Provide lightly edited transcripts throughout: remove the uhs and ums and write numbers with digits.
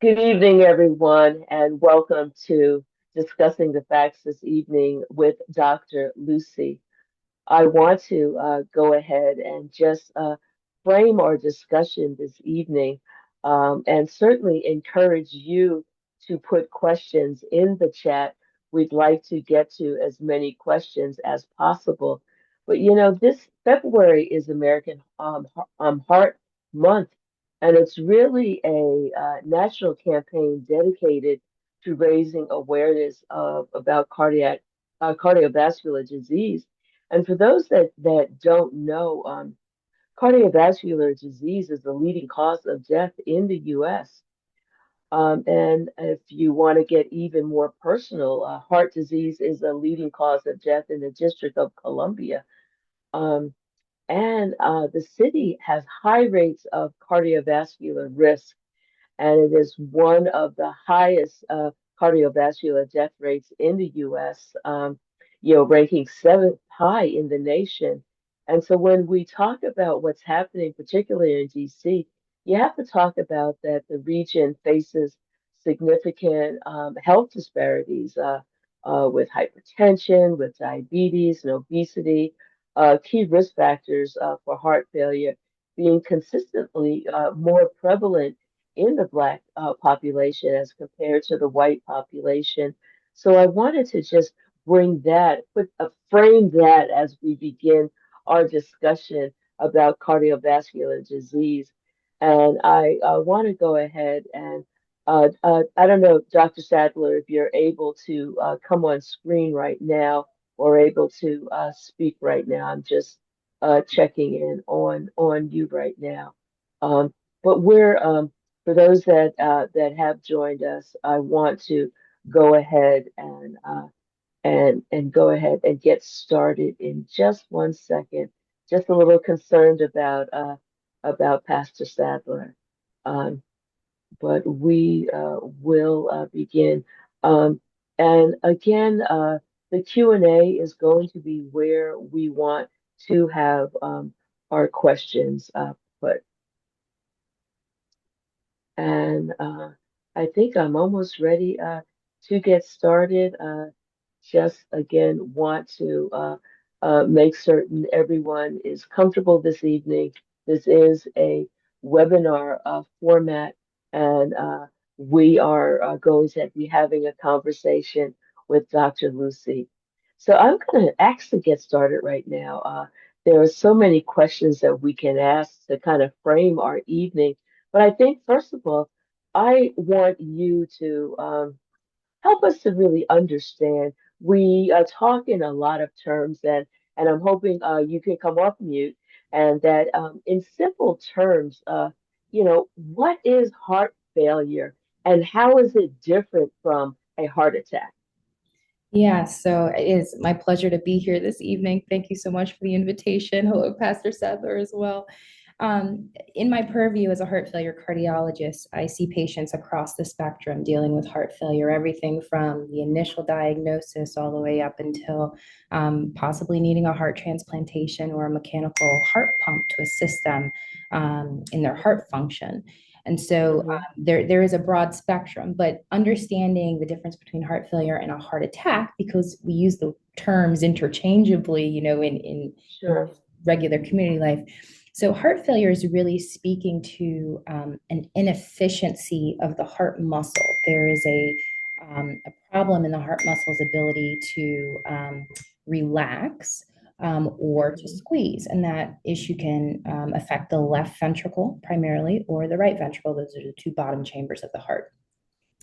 Good evening, everyone, and welcome to Discussing the Facts this evening with Dr. Lucy. I want to go ahead and just frame our discussion this evening and certainly encourage you to put questions in the chat. We'd like to get to as many questions as possible. But this February is American Heart Month, and it's really a national campaign dedicated to raising awareness about cardiovascular disease. And for those that don't know, cardiovascular disease is the leading cause of death in the U.S. And if you want to get even more personal, heart disease is a leading cause of death in the District of Columbia. Um, and the city has high rates of cardiovascular risk, and it is one of the highest cardiovascular death rates in the U.S., ranking seventh high in the nation. And so when we talk about what's happening, particularly in D.C., you have to talk about that the region faces significant health disparities with hypertension, with diabetes and obesity, key risk factors for heart failure being consistently more prevalent in the Black population as compared to the white population. So I wanted to just frame that as we begin our discussion about cardiovascular disease. And I want to go ahead and I don't know, Dr. Sadler, if you're able to come on screen right now or able to speak right now. I'm just checking in on you right now. But we're for those that have joined us, I want to go ahead and go ahead and get started in just one second. Just a little concerned about Pastor Sadler, um, but we will begin. Um, and again, the Q&A is going to be where we want to have our questions put. And I think I'm almost ready to get started. Just again, want to make certain everyone is comfortable this evening. This is a webinar format, and we are going to be having a conversation with Dr. Lucy. So I'm going to actually get started right now. There are so many questions that we can ask to kind of frame our evening, but I think, first of all, I want you to help us to really understand. We talk in a lot of terms, and I'm hoping you can come off mute and that in simple terms, what is heart failure and how is it different from a heart attack? Yeah, so it is my pleasure to be here this evening. Thank you so much for the invitation. Hello, Pastor Sadler, as well. In my purview as a heart failure cardiologist, I see patients across the spectrum dealing with heart failure, everything from the initial diagnosis all the way up until possibly needing a heart transplantation or a mechanical heart pump to assist them in their heart function. And so Hmm. there is a broad spectrum, but understanding the difference between heart failure and a heart attack, because we use the terms interchangeably, in Sure. regular community life. So heart failure is really speaking to an inefficiency of the heart muscle. There is a problem in the heart muscle's ability to relax or to Hmm. squeeze. And that issue can affect the left ventricle primarily or the right ventricle. Those are the two bottom chambers of the heart.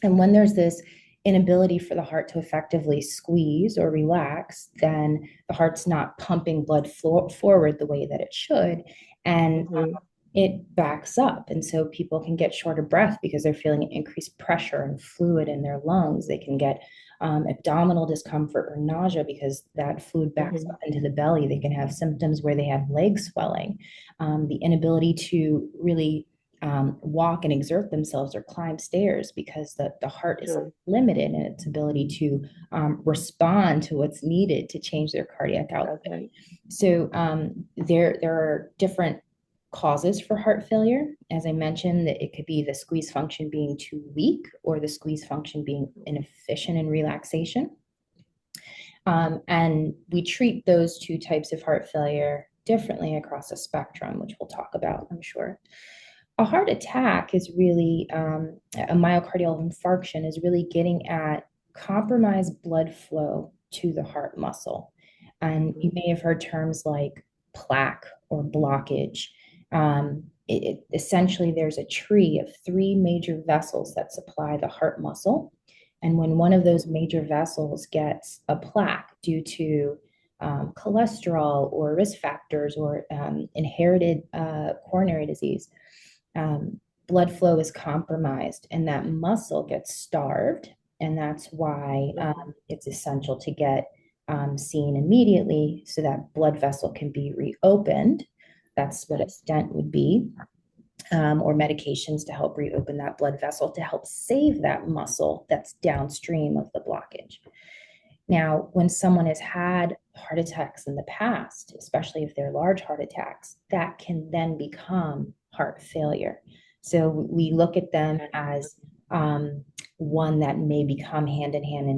And when there's this inability for the heart to effectively squeeze or relax, then the heart's not pumping blood forward the way that it should. And Hmm. it backs up. And so people can get short of breath because they're feeling increased pressure and fluid in their lungs. They can get abdominal discomfort or nausea because that fluid backs Hmm. up into the belly. They can have symptoms where they have leg swelling, the inability to really walk and exert themselves or climb stairs because the heart is Sure. limited in its ability to respond to what's needed to change their cardiac output. Okay. So there are different causes for heart failure. As I mentioned, that it could be the squeeze function being too weak or the squeeze function being inefficient in relaxation. And we treat those two types of heart failure differently across a spectrum, which we'll talk about, I'm sure. A heart attack is really a myocardial infarction is really getting at compromised blood flow to the heart muscle. And you may have heard terms like plaque or blockage. Essentially, there's a tree of three major vessels that supply the heart muscle. And when one of those major vessels gets a plaque due to cholesterol or risk factors or inherited coronary disease, blood flow is compromised and that muscle gets starved. And that's why it's essential to get seen immediately so that blood vessel can be reopened. That's what a stent would be, or medications to help reopen that blood vessel to help save that muscle that's downstream of the blockage. Now, when someone has had heart attacks in the past, especially if they're large heart attacks, that can then become heart failure. So we look at them as one that may become hand in hand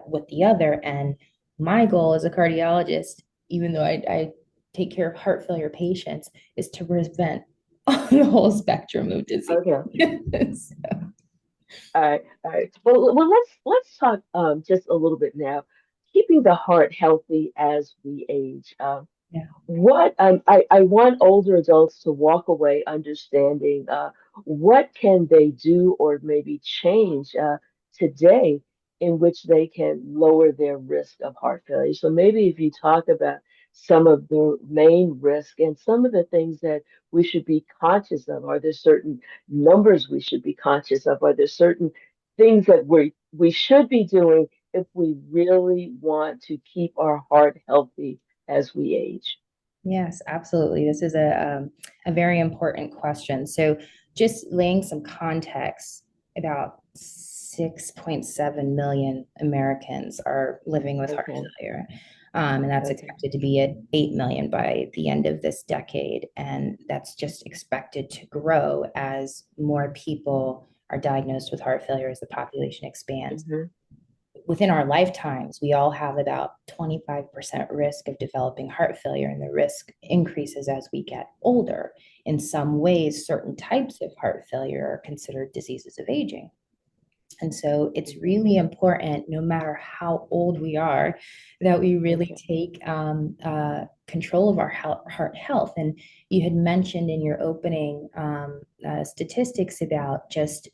with the other. And my goal as a cardiologist, even though I take care of heart failure patients, is to prevent the whole spectrum of disease. Okay. All right, all right. Well, let's talk just a little bit now. Keeping the heart healthy as we age. Yeah. What I want older adults to walk away understanding what can they do or maybe change today in which they can lower their risk of heart failure. So maybe if you talk about some of the main risk and some of the things that we should be conscious of. Are there certain numbers we should be conscious of? Are there certain things that we should be doing if we really want to keep our heart healthy as we age? Yes, absolutely. This is a very important question. So, just laying some context, about 6.7 million Americans are living with heart Okay, failure. And that's okay. expected to be at 8 million by the end of this decade. And that's just expected to grow as more people are diagnosed with heart failure as the population expands. Hmm. Within our lifetimes, we all have about 25% risk of developing heart failure, and the risk increases as we get older. In some ways, certain types of heart failure are considered diseases of aging. And so it's really important, no matter how old we are, that we really Okay. take control of our heart health. And you had mentioned in your opening statistics about just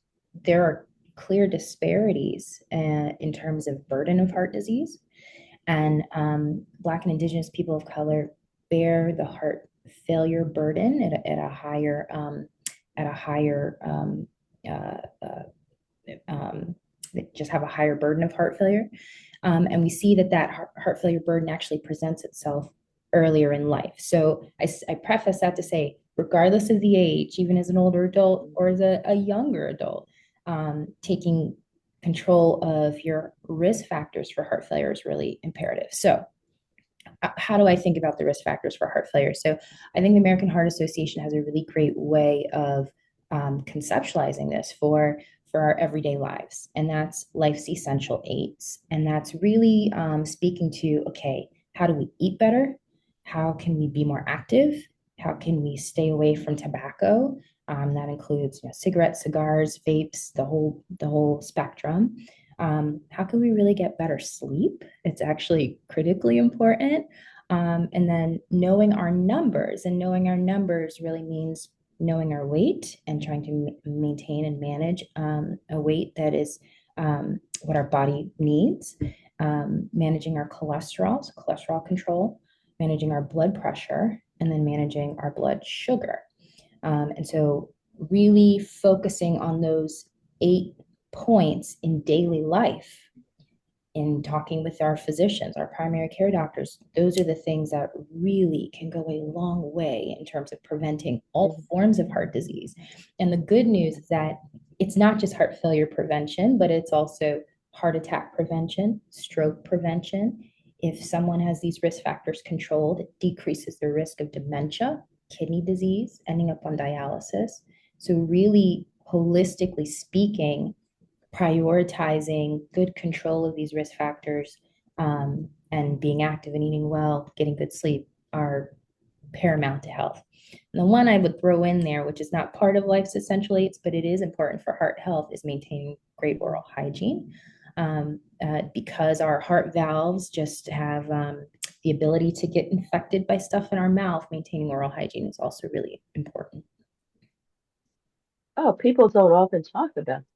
there are clear disparities in terms of burden of heart disease. And Black and Indigenous people of color bear the heart failure burden at a higher uh, uh, they just have a higher burden of heart failure. And we see that heart failure burden actually presents itself earlier in life. So I preface that to say, regardless of the age, even as an older adult or as a younger adult, taking control of your risk factors for heart failure is really imperative. So, how do I think about the risk factors for heart failure? So, I think the American Heart Association has a really great way of conceptualizing this for our everyday lives, and that's life's essential eights, and that's really speaking to, okay, how do we eat better? How can we be more active? How can we stay away from tobacco? That includes, cigarettes, cigars, vapes, the whole spectrum. How can we really get better sleep? It's actually critically important. And then knowing our numbers really means knowing our weight and trying to maintain and manage a weight that is what our body needs, managing our cholesterol, so cholesterol control, managing our blood pressure, and then managing our blood sugar. And so, really focusing on those 8 points in daily life, in talking with our physicians, our primary care doctors, those are the things that really can go a long way in terms of preventing all forms of heart disease. And the good news is that it's not just heart failure prevention, but it's also heart attack prevention, stroke prevention. If someone has these risk factors controlled, it decreases their risk of dementia kidney disease, ending up on dialysis. So, really, holistically speaking, prioritizing good control of these risk factors and being active and eating well, getting good sleep are paramount to health. And the one I would throw in there, which is not part of life's essential eights, but it is important for heart health, is maintaining great oral hygiene. Because our heart valves just have the ability to get infected by stuff in our mouth, maintaining oral hygiene is also really important. Oh, people don't often talk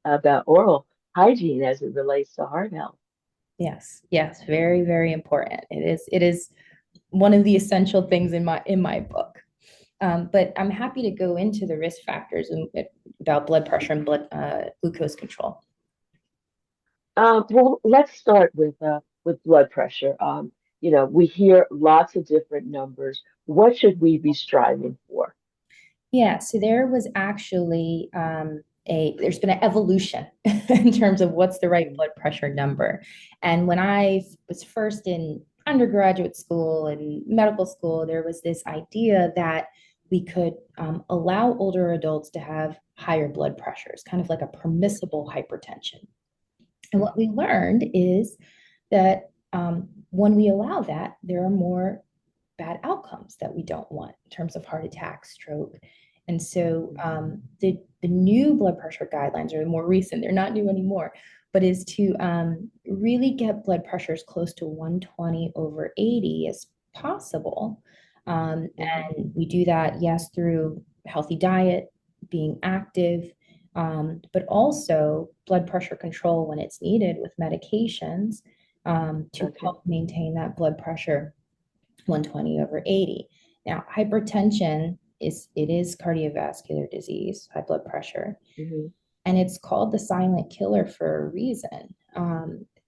about oral hygiene as it relates to heart health. Yes, yes, very, very important. It is one of the essential things in my book. But I'm happy to go into the risk factors about blood pressure and blood glucose control. Well, let's start with blood pressure. We hear lots of different numbers. What should we be striving for? Yeah, so there was actually there's been an evolution in terms of what's the right blood pressure number. And when I was first in undergraduate school and medical school, there was this idea that we could allow older adults to have higher blood pressures, kind of like a permissible hypertension. And what we learned is that when we allow that, there are more bad outcomes that we don't want in terms of heart attack, stroke. And so the new blood pressure guidelines are more recent, they're not new anymore, but is to really get blood pressures close to 120 over 80 as possible. And we do that, yes, through healthy diet, being active, but also blood pressure control when it's needed with medications to Okay. help maintain that blood pressure 120 over 80. Now, hypertension is cardiovascular disease, high blood pressure, Hmm. and it's called the silent killer for a reason,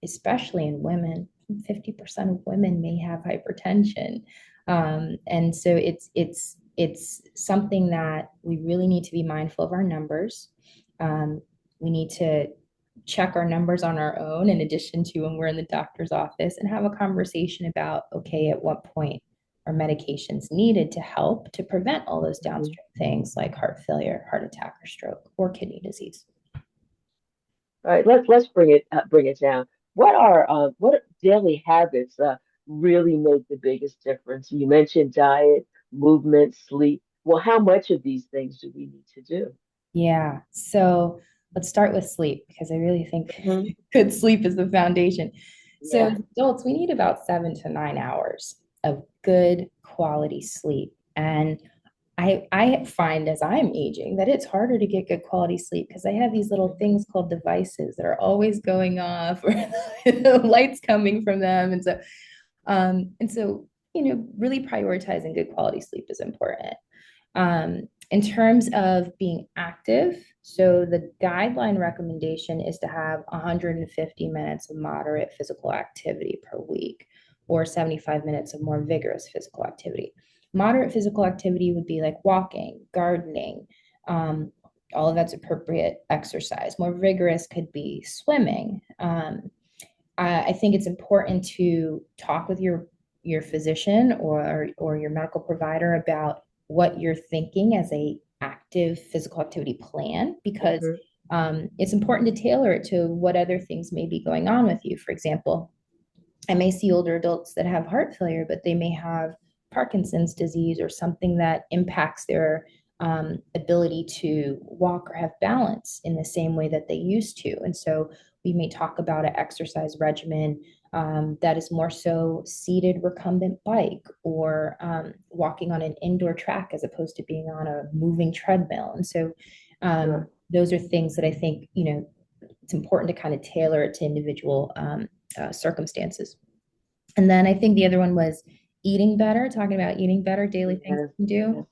especially in women. 50% of women may have hypertension. And so it's something that we really need to be mindful of our numbers. We need to check our numbers on our own in addition to when we're in the doctor's office and have a conversation about, okay, at what point are medications needed to help to prevent all those Hmm. downstream things like heart failure, heart attack, or stroke, or kidney disease. All right, let's bring it down. What daily habits really make the biggest difference? You mentioned diet, movement, sleep. Well, how much of these things do we need to do? Yeah. So let's start with sleep because I really think Hmm. good sleep is the foundation. So Yeah. as adults, we need about 7 to 9 hours of good quality sleep. And I find as I'm aging that it's harder to get good quality sleep because I have these little Hmm. things called devices that are always going off or lights coming from them. And so, really prioritizing good quality sleep is important. In terms of being active, so the guideline recommendation is to have 150 minutes of moderate physical activity per week or 75 minutes of more vigorous physical activity. Moderate physical activity would be like walking, gardening, um, all of that's appropriate exercise. More vigorous could be swimming. I think it's important to talk with your physician or your medical provider about what you're thinking as a active physical activity plan because Hmm. it's important to tailor it to what other things may be going on with you. For example, I may see older adults that have heart failure, but they may have Parkinson's disease or something that impacts their ability to walk or have balance in the same way that they used to. And so we may talk about an exercise regimen that is more so seated recumbent bike or walking on an indoor track as opposed to being on a moving treadmill. And so Sure. those are things that I think, it's important to kind of tailor it to individual circumstances. And then I think the other one was eating better, talking about eating better, daily things Yes. you can do.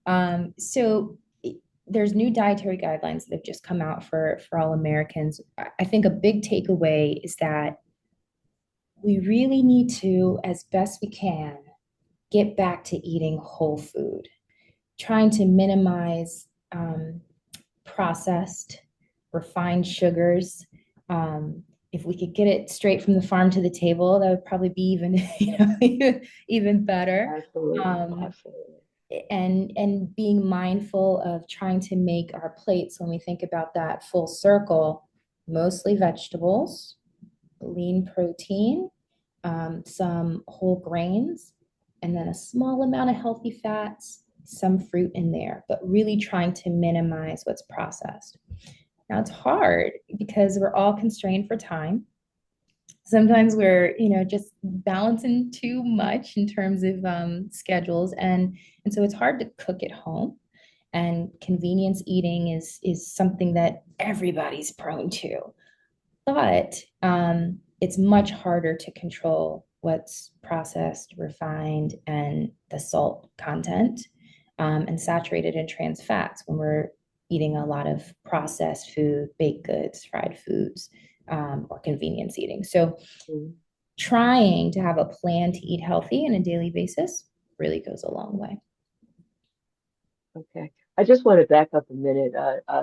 Yes. So there's new dietary guidelines that have just come out for all Americans. I think a big takeaway is that we really need to, as best we can, get back to eating whole food, trying to minimize processed, refined sugars. Um, if we could get it straight from the farm to the table, that would probably be even, even better. Absolutely. Um, Absolutely. and being mindful of trying to make our plates when we think about that full circle, mostly vegetables, lean protein, some whole grains, and then a small amount of healthy fats, some fruit in there, but really trying to minimize what's processed. Now it's hard because we're all constrained for time. Sometimes we're, just balancing too much in terms of schedules, and so it's hard to cook at home. And convenience eating is something that everybody's prone to, but it's much harder to control what's processed, refined, and the salt content, and saturated and trans fats when we're eating a lot of processed food, baked goods, fried foods, or convenience eating. So Mhm. trying to have a plan to eat healthy on a daily basis really goes a long way. Okay. I just want to back up a minute.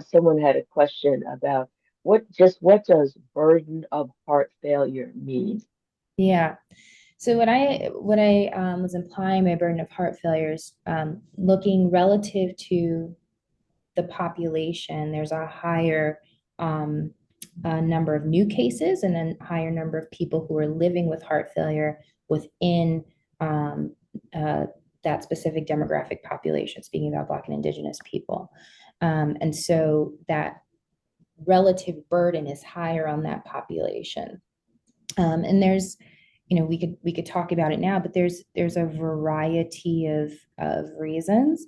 Someone had a question about what does burden of heart failure mean? Yeah. So what I was implying by burden of heart failure is looking relative to the population. There's a higher um, number of new cases and then higher number of people who are living with heart failure within um, uh, that specific demographic population. Speaking about Black and Indigenous people, and so that relative burden is higher on that population. And there's, we could talk about it now, but there's a variety of reasons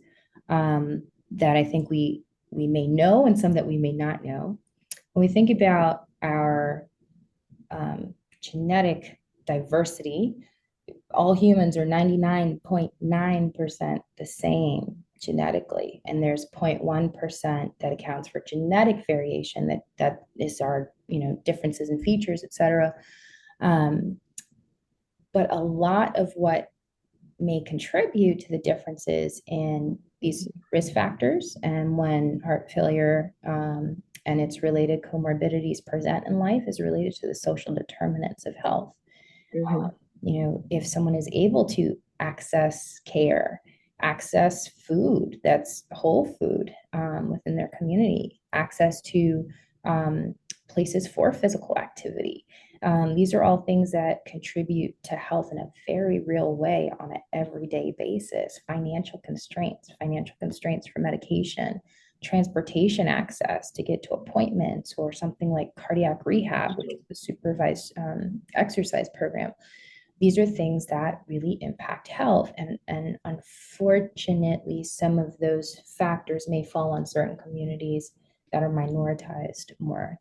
that I think we may know and some that we may not know. When we think about our genetic diversity, all humans are 99.9% the same genetically, and there's 0.1% that accounts for genetic variation, that is our differences in features, etc. um, but a lot of what may contribute to the differences in these risk factors and when heart failure and its related comorbidities present in life is related to the social determinants of health. Hmm. If someone is able to access care, access food that's whole food within their community, access to places for physical activity. These are all things that contribute to health in a very real way on an everyday basis. Financial constraints for medication, transportation access to get to appointments, or something like cardiac rehab, which is the supervised exercise program. These are things that really impact health. And unfortunately, some of those factors may fall on certain communities that are minoritized more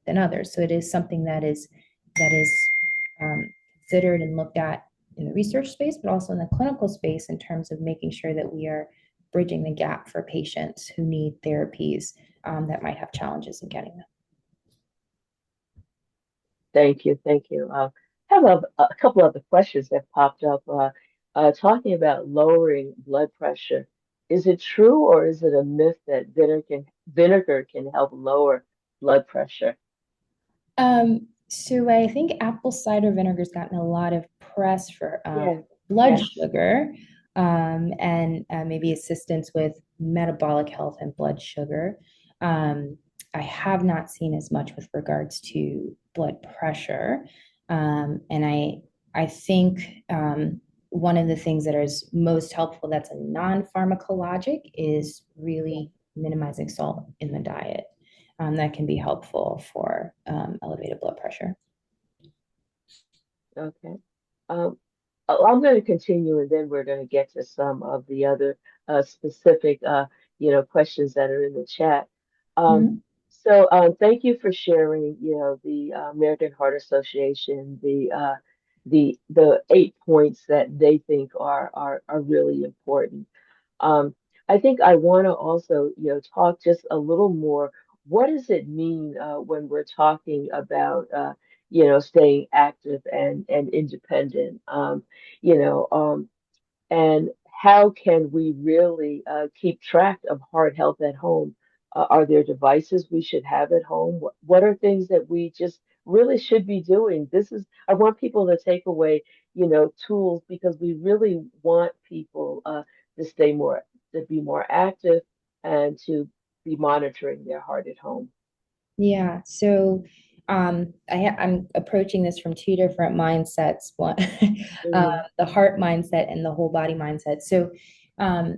than others. So it is something that is considered and looked at in the research space, but also in the clinical space in terms of making sure that we are bridging the gap for patients who need therapies that might have challenges in getting them. Thank you, thank you. I have a couple other questions that popped up. Talking about lowering blood pressure, is it true or is it a myth that vinegar can help lower blood pressure? So I think apple cider vinegar's gotten a lot of press for Yeah. blood Yes. sugar, and maybe assistance with metabolic health and blood sugar. Um, I have not seen as much with regards to blood pressure, and I think one of the things that is most helpful that's a non-pharmacologic is really minimizing salt in the diet. That can be helpful for elevated blood pressure. Okay. Um, I'm going to continue, and then we're going to get to some of the other specific, questions that are in the chat. Um, Mhm. thank you for sharing, the American Heart Association, the 8 points that they think are really important. Um, I think I want to also, talk just a little more. What does it mean when we're talking about, staying active and independent? You know, um, and how can we really keep track of heart health at home? Are there devices we should have at home? What are things that we just really should be doing? I want people to take away, tools because we really want people to stay more, to be more active and to be monitoring their heart at home. Yeah, so I'm approaching this from two different mindsets. One, Hmm. the heart mindset and the whole body mindset. So, um,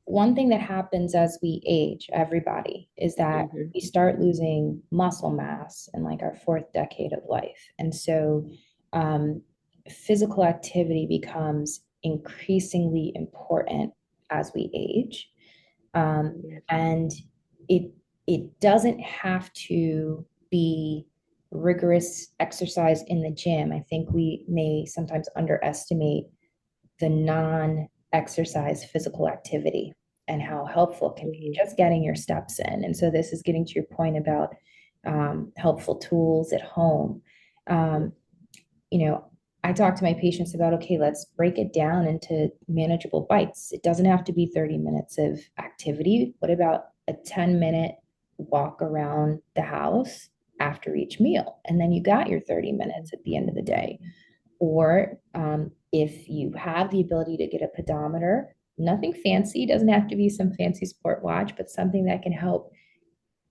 one thing that happens as we age, everybody, is that Hmm. we start losing muscle mass in like our fourth decade of life. And so, um, physical activity becomes increasingly important as we age. Yes. And it it doesn't have to be rigorous exercise in the gym. I think we may sometimes underestimate the non-exercise physical activity and how helpful it can be Hmm. just getting your steps in. And so this is getting to your point about helpful tools at home. Um, you know, I talk to my patients about, okay, let's break it down into manageable bites. It doesn't have to be 30 minutes of activity. What about a 10-minute walk around the house after each meal? And then you got your 30 minutes at the end of the day. Or if you have the ability to get a pedometer, nothing fancy, doesn't have to be some fancy sport watch, but something that can help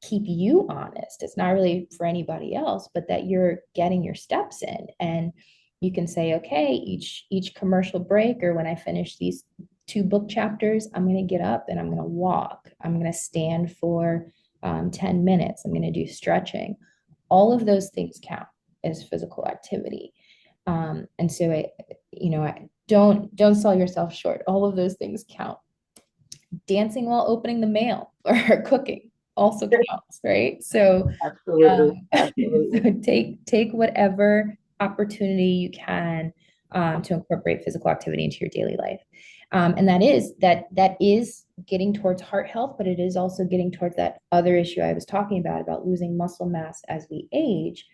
keep you honest. It's not really for anybody else, but that you're getting your steps in. And you can say, okay, each commercial break or when I finish these two book chapters, I'm going to get up and I'm going to walk. I'm going to stand for 10 minutes. I'm going to do stretching. All of those things count as physical activity. And so I don't sell yourself short. All of those things count. Dancing while opening the mail or cooking also counts, right? So, Absolutely. so Absolutely. take whatever opportunity you can to incorporate physical activity into your daily life. And that is getting towards heart health, but it is also getting towards that other issue I was talking about losing muscle mass as we age,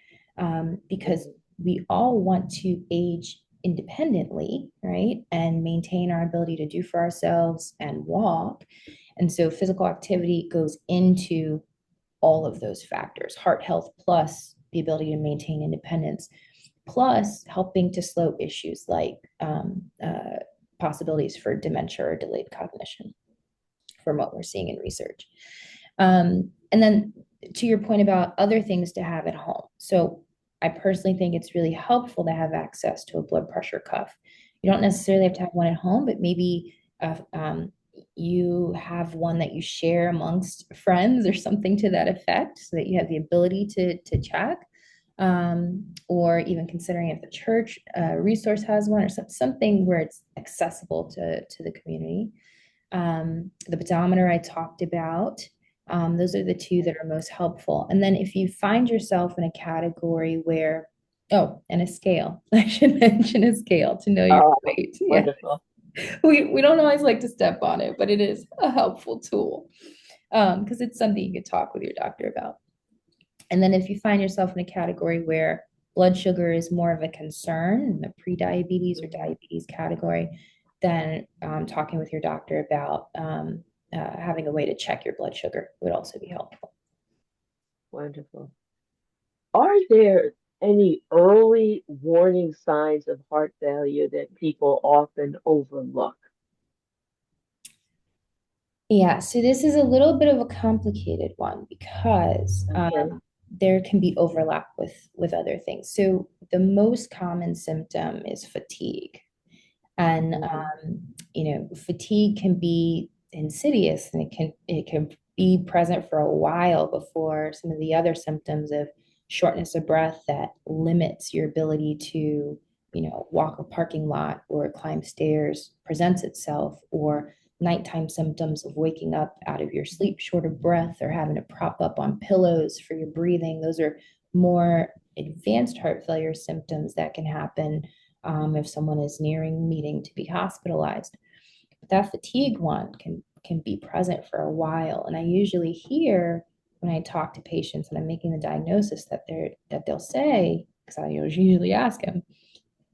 because Hmm. we all want to age independently, right? And maintain our ability to do for ourselves and walk. And so physical activity goes into all of those factors, heart health plus the ability to maintain independence, plus helping to slow issues like possibilities for dementia or delayed cognition from what we're seeing in research. And then to your point about other things to have at home. So I personally think it's really helpful to have access to a blood pressure cuff. You don't necessarily have to have one at home, but maybe you have one that you share amongst friends or something to that effect so that you have the ability to check. Or even considering if the church resource has one or something where it's accessible to the community. The pedometer I talked about. Those are the two that are most helpful. And then if you find yourself in a category where, oh, and a scale, I should mention a scale to know your Oh, weight. Yeah, wonderful. we don't always like to step on it, but it is a helpful tool because it's something you could talk with your doctor about. And then if you find yourself in a category where blood sugar is more of a concern in the pre-diabetes or Hmm. diabetes category, then talking with your doctor about having a way to check your blood sugar would also be helpful. Wonderful. Are there any early warning signs of heart failure that people often overlook? Yeah, so this is a little bit of a complicated one because Okay. there can be overlap with other things. So the most common symptom is fatigue. And Hmm. fatigue can be insidious and it can be present for a while before some of the other symptoms of shortness of breath that limits your ability to, walk a parking lot or climb stairs presents itself, or nighttime symptoms of waking up out of your sleep short of breath or having to prop up on pillows for your breathing. Those are more advanced heart failure symptoms that can happen if someone is needing to be hospitalized. But that fatigue one can be present for a while, and I usually hear when I talk to patients and I'm making the diagnosis that they'll say, because I usually ask them,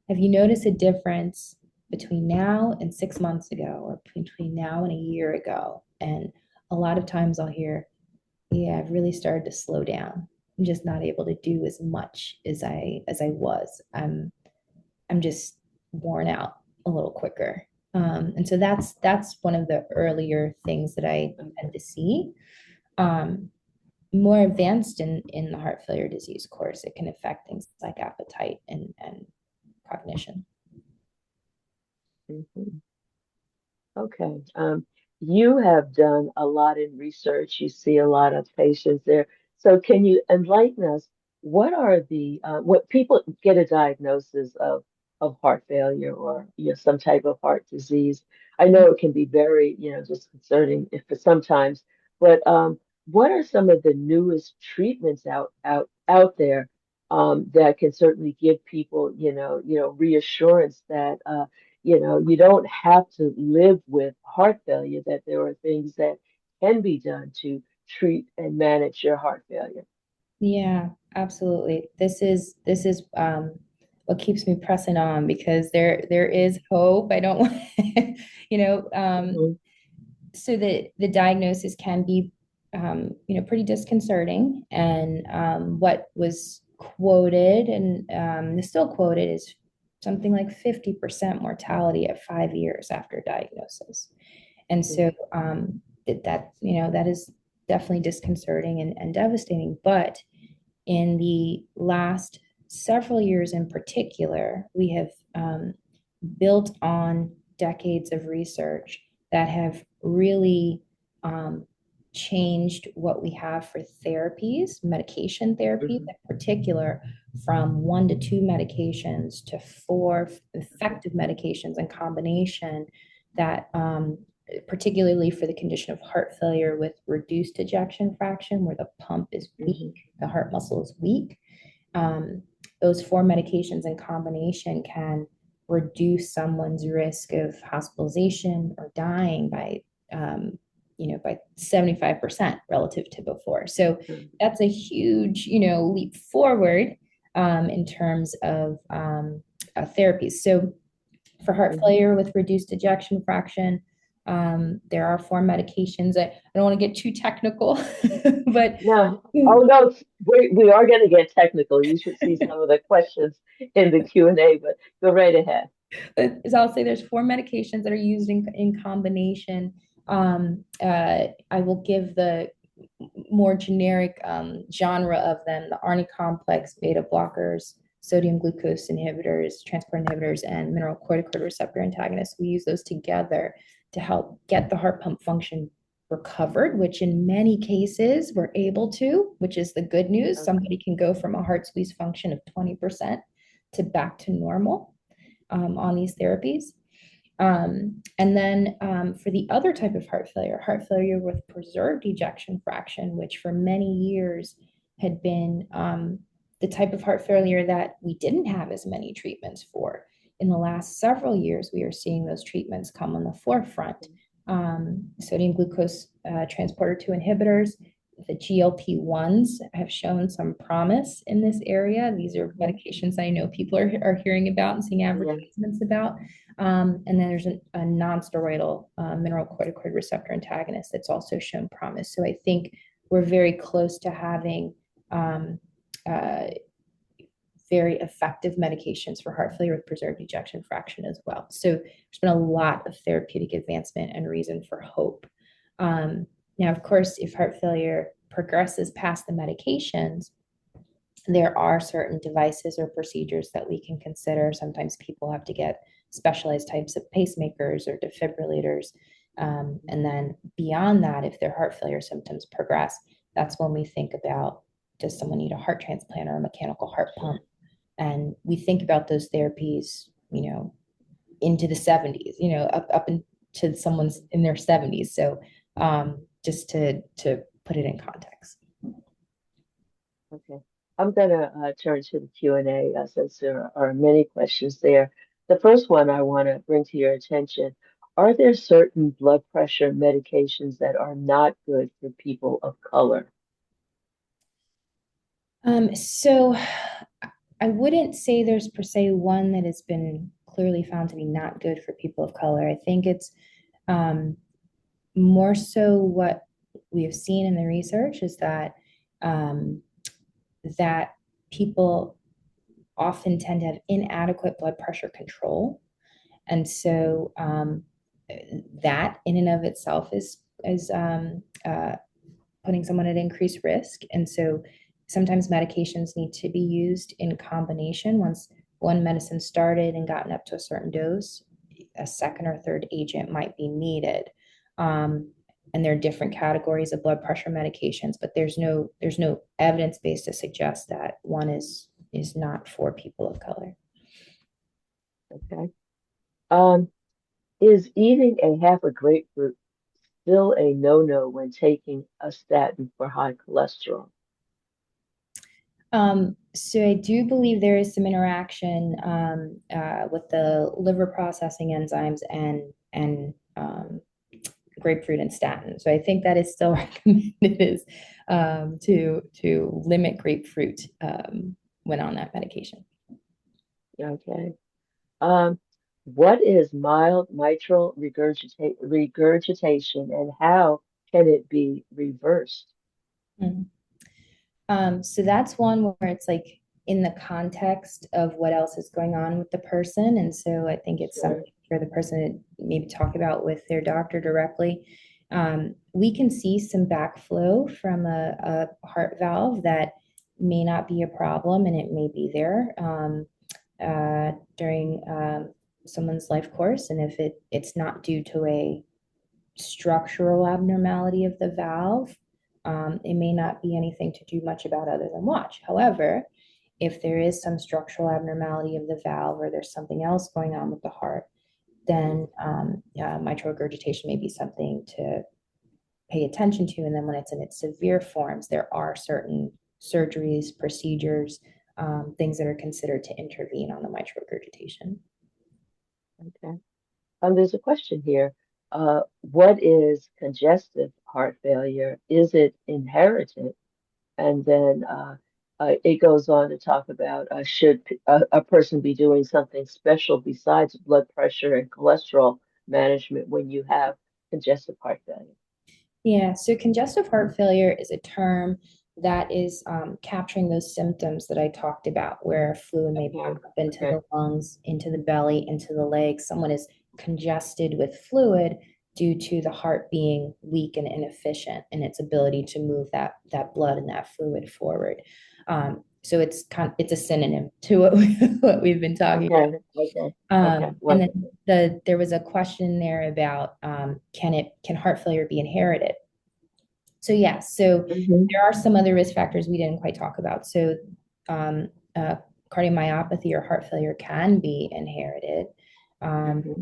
have you noticed a difference between now and 6 months ago, or between now and a year ago? And a lot of times I'll hear, yeah, I've really started to slow down. I'm just not able to do as much as I was. I'm just worn out a little quicker. And so that's one of the earlier things that I tend Okay. to see. Um, More advanced in the heart failure disease course, it can affect things like appetite and cognition. Mhm. Okay. You have done a lot in research. You see a lot of patients there. So can you enlighten us? What are what people get a diagnosis of heart failure or some type of heart disease? I know it can be very disconcerting if for sometimes, but what are some of the newest treatments out there that can certainly give people reassurance that you don't have to live with heart failure, that there are things that can be done to treat and manage your heart failure. Yeah, absolutely. This is what keeps me pressing on because there is hope. I don't want, you know, Hmm. so the diagnosis can be, pretty disconcerting. And what was quoted and is still quoted is something like 50% mortality at 5 years after diagnosis. And so that is definitely disconcerting and devastating. But in the last several years in particular, we have built on decades of research that have really um, changed what we have for therapies, medication therapies Hmm. in particular, from 1 to 2 medications to 4 effective medications in combination that particularly for the condition of heart failure with reduced ejection fraction, where the pump is weak, Hmm. the heart muscle is weak. Um, those 4 medications in combination can reduce someone's risk of hospitalization or dying by 75% relative to before. So that's a huge, leap forward in terms of therapies. So for heart Hmm. failure with reduced ejection fraction. There are 4 medications. I don't want to get too technical, but No, oh no, we are going to get technical. You should see some of the questions in the Q&A, but go right ahead. as I'll say, there's 4 medications that are used in combination. I will give the more generic genre of them: the ARNI complex, beta blockers, sodium glucose inhibitors, transport inhibitors, and mineralocorticoid receptor antagonists. We use those together to help get the heart pump function recovered, which in many cases we're able to, which is the good news. Okay. Somebody can go from a heart squeeze function of 20% to back to normal on these therapies. And then for the other type of heart failure with preserved ejection fraction, which for many years had been the type of heart failure that we didn't have as many treatments for. In the last several years, we are seeing those treatments come on the forefront. Sodium glucose transporter 2 inhibitors, the GLP-1s have shown some promise in this area. These are Hmm. medications I know people are hearing about and seeing Yeah. advertisements about. And then there's a non-steroidal mineralocorticoid receptor antagonist that's also shown promise. So I think we're very close to having um, uh, very effective medications for heart failure with preserved ejection fraction as well. So there's been a lot of therapeutic advancement and reason for hope. Now, of course, if heart failure progresses past the medications, there are certain devices or procedures that we can consider. Sometimes people have to get specialized types of pacemakers or defibrillators. And then beyond that, if their heart failure symptoms progress, that's when we think about, does someone need a heart transplant or a mechanical heart Sure. pump? And we think about those therapies, into the 70s, up into someone's in their 70s. So just to put it in context. Okay. I'm going to turn to the Q&A since there are many questions there. The first one I want to bring to your attention, are there certain blood pressure medications that are not good for people of color? So I wouldn't say there's per se one that has been clearly found to be not good for people of color. I think it's um, more so what we have seen in the research is um, that people often tend to have inadequate blood pressure control. And so that in and of itself is putting someone at increased risk. And so sometimes medications need to be used in combination. Once one medicine started and gotten up to a certain dose, a second or third agent might be needed. And there are different categories of blood pressure medications, but there's no evidence base to suggest that one is not for people of color. Okay. Um, is eating a half a grapefruit still a no-no when taking a statin for high cholesterol? So I do believe there is some interaction with the liver processing enzymes and grapefruit and statin. So I think that is still recommended is to limit grapefruit when on that medication. Okay. Um, what is mild mitral regurgitation and how can it be reversed? Mhm. So that's one where it's like in the context of what else is going on with the person. And so I think it's Sure. something for the person to maybe talk about with their doctor directly. We can see some backflow from a heart valve that may not be a problem and it may be there during someone's life course. And if it's not due to a structural abnormality of the valve, it may not be anything to do much about other than watch. However, if there is some structural abnormality of the valve or there's something else going on with the heart, then mitral regurgitation may be something to pay attention to. And then when it's in its severe forms, there are certain surgeries, procedures, things that are considered to intervene on the mitral regurgitation. Okay. There's a question here. What is congestive heart failure? Is it inherited? And then it goes on to talk about should a person be doing something special besides blood pressure and cholesterol management when you have congestive heart failure? Yeah, so congestive heart failure is a term that is capturing those symptoms that I talked about, where fluid may Okay. pump up into Okay. the lungs, into the belly, into the legs. Someone is congested with fluid due to the heart being weak and inefficient in its ability to move that blood and that fluid forward. So it's a synonym to what we've been talking about. Okay. Okay. Okay. And then Wonderful. there was a question there about can heart failure be inherited? So yeah, so Hmm. there are some other risk factors we didn't quite talk about. So um, uh, cardiomyopathy or heart failure can be inherited. Um, Hmm.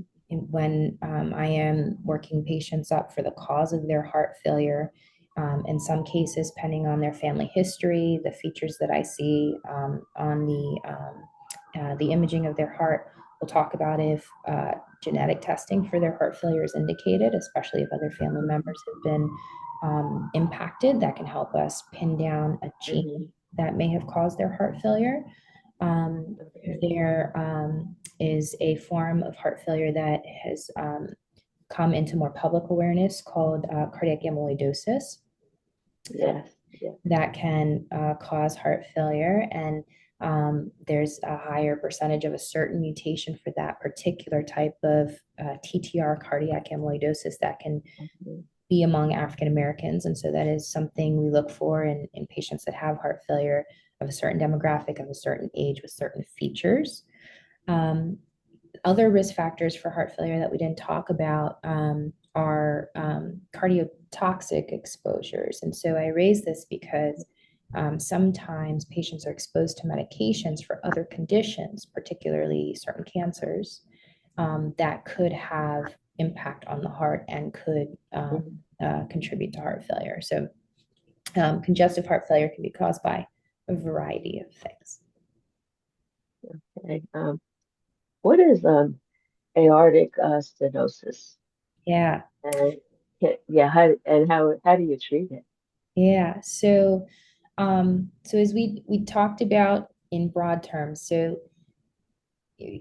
when I am working patients up for the cause of their heart failure, in some cases, depending on their family history, the features that I see on the imaging of their heart, we'll talk about if genetic testing for their heart failure is indicated, especially if other family members have been impacted. That can help us pin down a gene Hmm. that may have caused their heart failure. Um, Okay. there is a form of heart failure that has come into more public awareness called cardiac amyloidosis Yes. Yes. that can cause heart failure. And there's a higher percentage of a certain mutation for that particular type of TTR cardiac amyloidosis that can Mhm. be among African Americans. And so that is something we look for in patients that have heart failure of a certain demographic, of a certain age, with certain features. Um, Other risk factors for heart failure that we didn't talk about are cardiotoxic exposures. And so I raise this because sometimes patients are exposed to medications for other conditions, particularly certain cancers, that could have impact on the heart and could Mhm. contribute to heart failure. So congestive heart failure can be caused by a variety of things. Okay. What is aortic stenosis? Yeah, And yeah, how do you treat it? yeah. So as we talked about in broad terms, so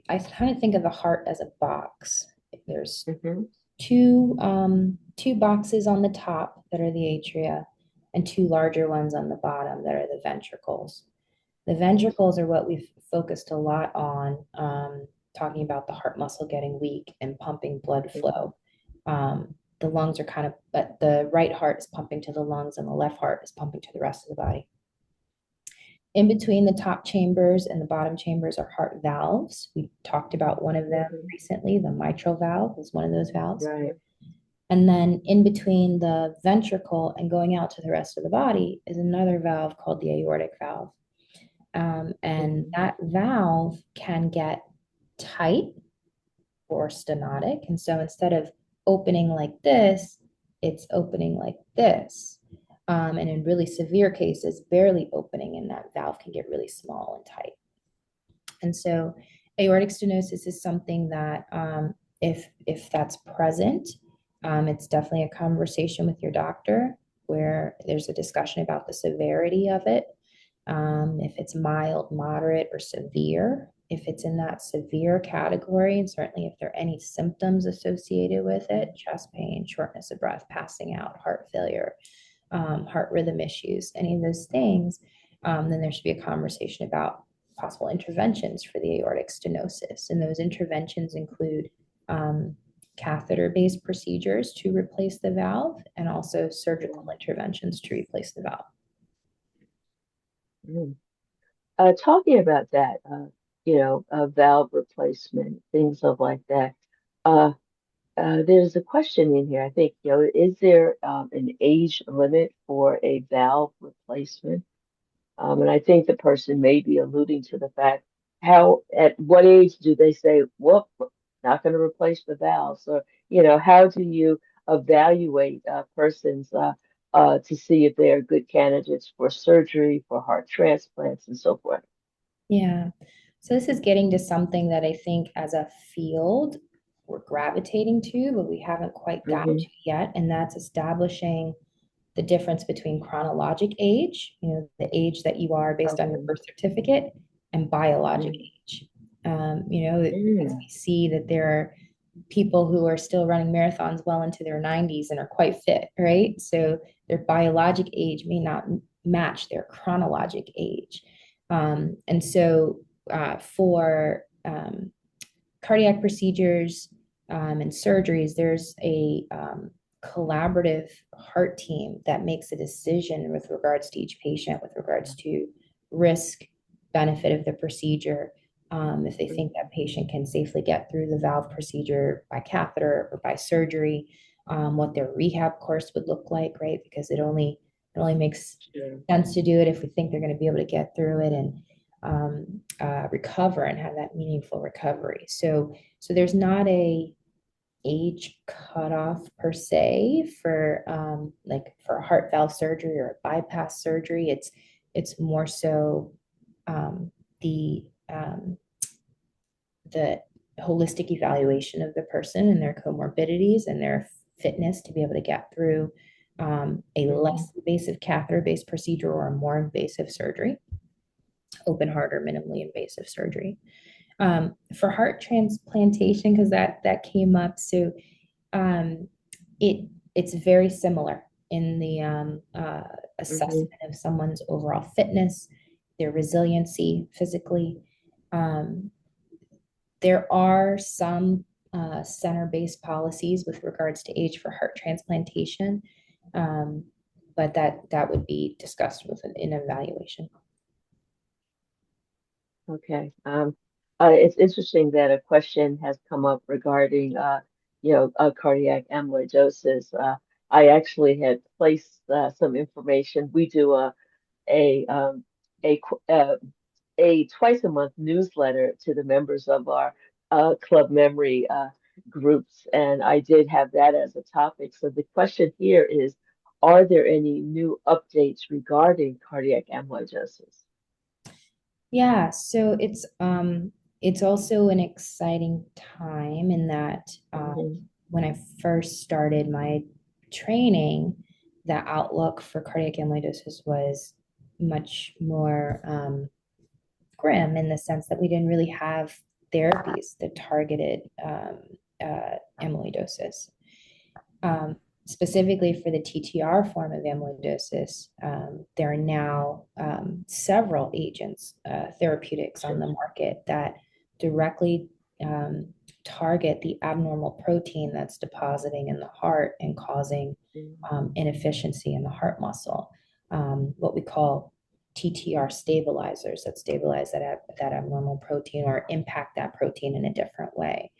I kind of think of the heart as a box. There's Hmm. two boxes on the top that are the atria, and two larger ones on the bottom that are the ventricles. The ventricles are what we've focused a lot on talking about the heart muscle getting weak and pumping blood flow. The lungs are kind of, but the right heart is pumping to the lungs and the left heart is pumping to the rest of the body. In between the top chambers and the bottom chambers are heart valves. We talked about one of them Mhm. recently. The mitral valve is one of those valves. Right. And then in between the ventricle and going out to the rest of the body is another valve called the aortic valve. And Mhm. that valve can get tight or stenotic. And so instead of opening like this, it's opening like this. And in really severe cases, barely opening, and that valve can get really small and tight. And so aortic stenosis is something that if that's present, it's definitely a conversation with your doctor where there's a discussion about the severity of it. If it's mild, moderate, or severe, if it's in that severe category, and certainly if there are any symptoms associated with it, chest pain, shortness of breath, passing out, heart failure, heart rhythm issues, any of those things, then there should be a conversation about possible interventions for the aortic stenosis. And those interventions include catheter-based procedures to replace the valve and also surgical interventions to replace the valve. Mhm. Talking about that, valve replacement, things of like that. Uh, there's a question in here. I think, is there an age limit for a valve replacement? And I think the person may be alluding to the fact at what age do they say, whoop, not going to replace the valves? Or, how do you evaluate persons to see if they are good candidates for surgery, for heart transplants, and so forth? Yeah. So this is getting to something that I think as a field we're gravitating to, but we haven't quite got Hmm. to yet. And that's establishing the difference between chronologic age, the age that you are based on your Okay. birth certificate, and biologic Mm. age. Because Mm. we see that there are people who are still running marathons well into their 90s and are quite fit, right? So their biologic age may not match their chronologic age. And so for cardiac procedures and surgeries, there's a collaborative heart team that makes a decision with regards to each patient, with regards to risk, benefit of the procedure. If they think that patient can safely get through the valve procedure by catheter or by surgery, what their rehab course would look like, right? Because it only makes Sure. sense to do it if we think they're going to be able to get through it and recover and have that meaningful recovery. So there's not a age cutoff per se for like for a heart valve surgery or a bypass surgery. It's more so um, the um, the holistic evaluation of the person and their comorbidities and their fitness to be able to get through a Hmm. less invasive catheter-based procedure or a more invasive surgery, open heart or minimally invasive surgery. For heart transplantation, because that came up, so um, it's very similar in the Hmm. assessment of someone's overall fitness, their resiliency physically. Um, there are some center-based policies with regards to age for heart transplantation, um, but that would be discussed with an evaluation. Okay. It's interesting that a question has come up regarding, cardiac amyloidosis. I actually had placed some information. We do a um, a qu- uh, a twice a month newsletter to the members of our club memory groups, and I did have that as a topic. So the question here is, are there any new updates regarding cardiac amyloidosis? Yeah, so it's also an exciting time in that Hmm. when I first started my training, the outlook for cardiac amyloidosis was much more grim in the sense that we didn't really have therapies that targeted amyloidosis. Um, Specifically for the TTR form of amyloidosis, there are now several agents, therapeutics on the Sure. market that directly target the abnormal protein that's depositing in the heart and causing Mm, inefficiency in the heart muscle. What we call TTR stabilizers that stabilize that abnormal protein or impact that protein in a different way.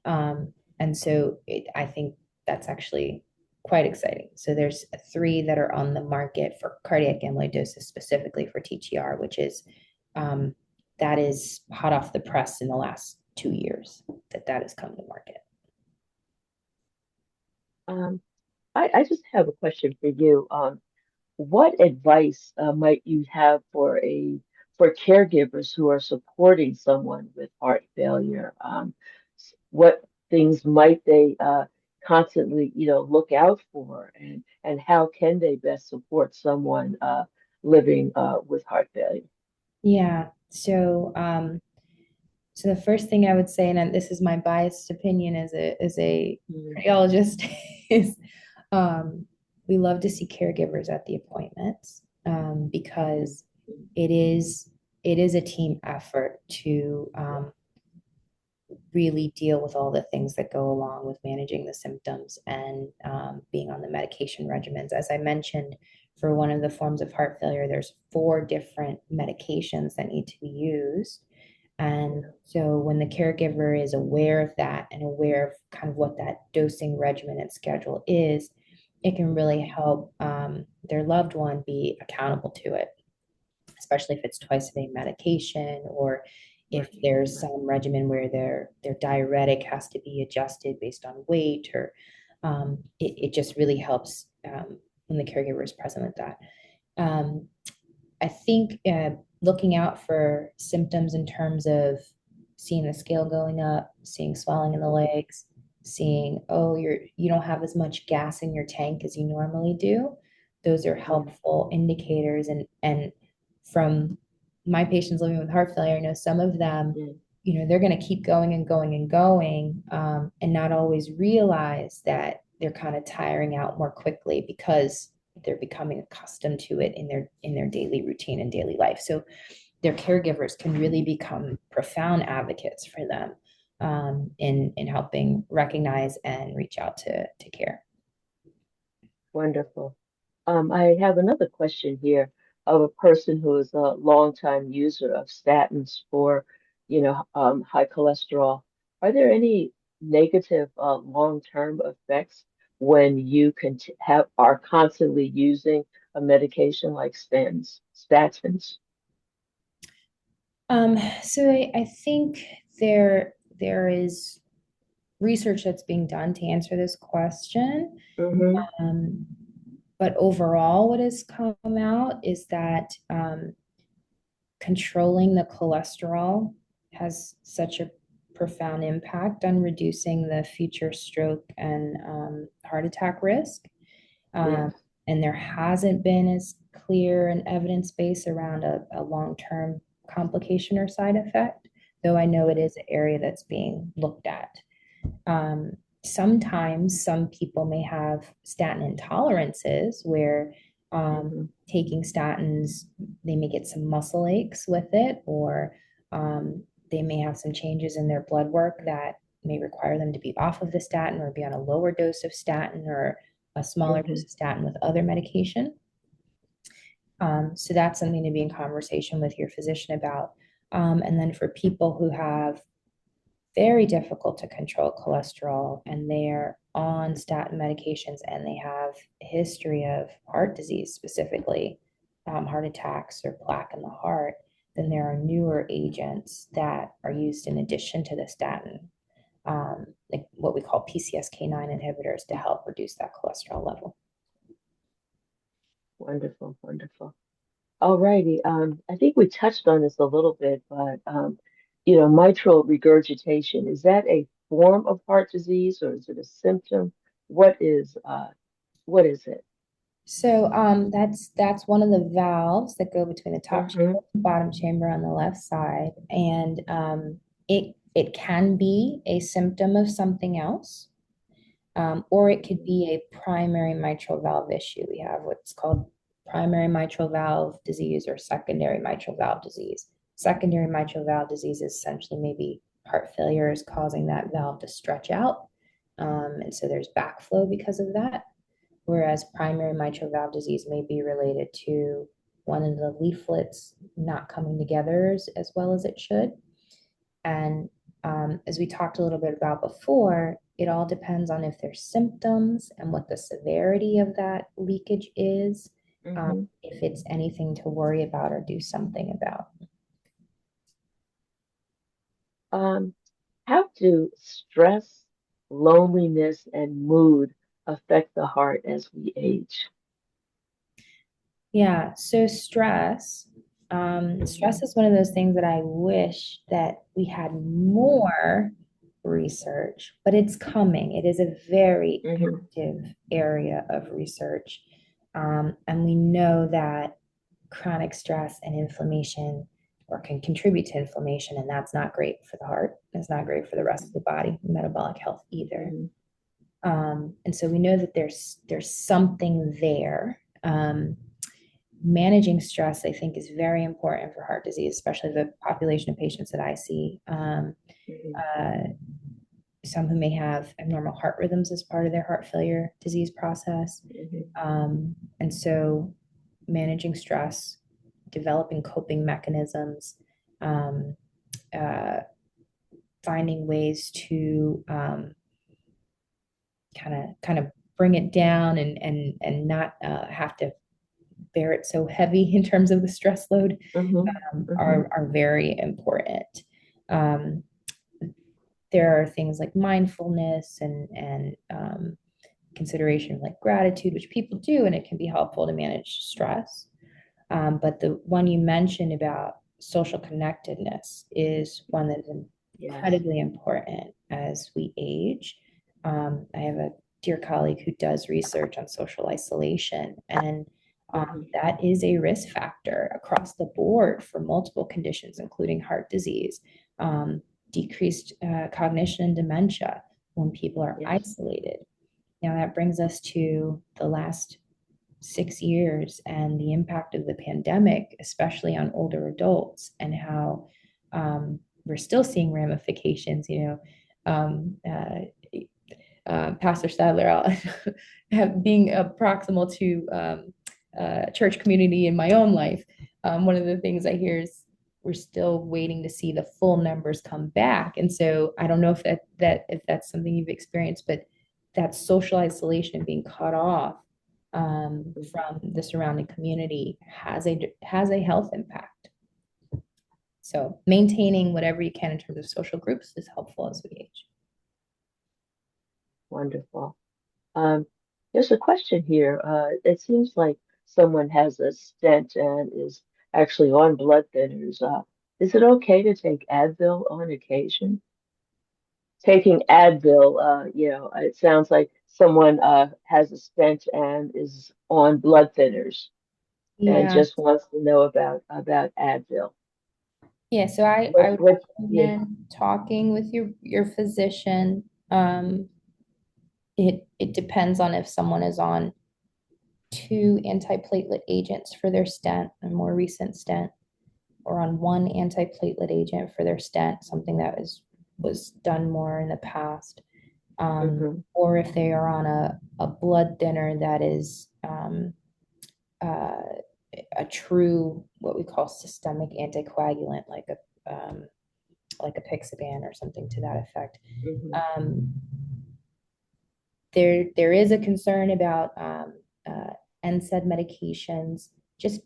And so I think that's actually quite exciting. So there's three that are on the market for cardiac amyloidosis, specifically for TTR, which is um, that is hot off the press in the last 2 years that has come to market. Um, I just have a question for you. What advice might you have for caregivers who are supporting someone with heart failure? What things might they constantly, look out for, and how can they best support someone living with heart failure? Yeah. So the first thing I would say, and this is my biased opinion as a Mm, cardiologist, is um, we love to see caregivers at the appointments mm, because mm, it is it is a team effort to really deal with all the things that go along with managing the symptoms and being on the medication regimens. As I mentioned, for one of the forms of heart failure, there's 4 different medications that need to be used. And yeah, so when the caregiver is aware of that and aware of kind of what that dosing regimen and schedule is, it can really help their loved one be accountable to it, especially if it's twice a day medication or right, if there's right. some regimen where their diuretic has to be adjusted based on weight or it just really helps when the caregiver is present with that. Um, I think looking out for symptoms in terms of seeing the scale going up, seeing swelling in the Mhm, legs, seeing, oh, you don't have as much gas in your tank as you normally do. Those are yeah, helpful indicators. And from my patients living with heart failure, I know some of them, mm, they're going to keep going and going and going, and not always realize that they're kind of tiring out more quickly because they're becoming accustomed to it in their daily routine and daily life. So their caregivers can really become profound advocates for them in helping recognize and reach out to care. wonderful. I have another question here of a person who is a longtime user of statins for, high cholesterol. Are there any negative long-term effects when you can have are constantly using a medication like statins? So I think there is research that's being done to answer this question. Mm-hmm. Um, but overall, what has come out is that controlling the cholesterol has such a profound impact on reducing the future stroke and heart attack risk. Um, Yes. and there hasn't been as clear an evidence base around a long-term complication or side effect, though I know it is an area that's being looked at. Sometimes some people may have statin intolerances where Mm-hmm. taking statins, they may get some muscle aches with it, or they may have some changes in their blood work that may require them to be off of the statin or be on a lower dose of statin or a smaller Mm-hmm. dose of statin with other medication. So that's something to be in conversation with your physician about. And then for people who have very difficult to control cholesterol and they're on statin medications and they have a history of heart disease, specifically heart attacks or plaque in the heart, then there are newer agents that are used in addition to the statin, like what we call PCSK9 inhibitors to help reduce that cholesterol level. Wonderful, wonderful. All righty. I think we touched on this a little bit, but mitral regurgitation, is that a form of heart disease or is it a symptom? What is what is it? So that's one of the valves that go between the top Mm-hmm. chamber and bottom chamber on the left side, and it can be a symptom of something else, or it could be a primary mitral valve issue. We have what's called primary mitral valve disease or secondary mitral valve disease. Secondary mitral valve disease is essentially maybe heart failure is causing that valve to stretch out. And so there's backflow because of that. Whereas primary mitral valve disease may be related to one of the leaflets not coming together as well as it should. And as we talked a little bit about before, it all depends on if there's symptoms and what the severity of that leakage is, Hmm. if it's anything to worry about or do something about. Um, how do stress, loneliness, and mood affect the heart as we age? Yeah, so stress. Stress Hmm. is one of those things that I wish that we had more research, but it's coming. It is a very Hmm. active area of research. And we know that chronic stress and inflammation or can contribute to inflammation, and that's not great for the heart. It's not great for the rest of the body, metabolic health either. Hmm. And so we know that there's something there. Managing stress, I think, is very important for heart disease, especially the population of patients that I see. Hmm. Uh, some who may have abnormal heart rhythms as part of their heart failure disease process. Hmm. And so managing stress, developing coping mechanisms, um, uh, finding ways to kind of bring it down and not have to bear it so heavy in terms of the stress load Hmm. Hmm. are very important. Um, there are things like mindfulness and consideration like gratitude, which people do, and it can be helpful to manage stress. But the one you mentioned about social connectedness is one that is Yes. incredibly important as we age. I have a dear colleague who does research on social isolation, and Hmm. that is a risk factor across the board for multiple conditions, including heart disease, um, decreased cognition and dementia when people are Yes. isolated. Now, that brings us to the last 6 years and the impact of the pandemic, especially on older adults, and how we're still seeing ramifications. Pastor Sadler, being proximal to church community in my own life, one of the things I hear is we're still waiting to see the full numbers come back. And so I don't know if that's something you've experienced, but that social isolation, being cut off Hmm. from the surrounding community, has a health impact. So maintaining whatever you can in terms of social groups is helpful as we age. Wonderful. Um, there's a question here. It seems like someone has a stent and is actually on blood thinners. Is it okay to take Advil on occasion? Taking Advil, it sounds like someone has a stent and is on blood thinners and Yeah, just wants to know about Advil. yeah. So I would Yeah. recommend talking with your physician. It depends on if someone is on two antiplatelet agents for their stent, a more recent stent, or on one antiplatelet agent for their stent, something that was done more in the past, Hmm. or if they are on a blood thinner that is uh, a true what we call systemic anticoagulant, like a Pixaban or something to that effect. Hmm. Um, there is a concern about NSAID medications just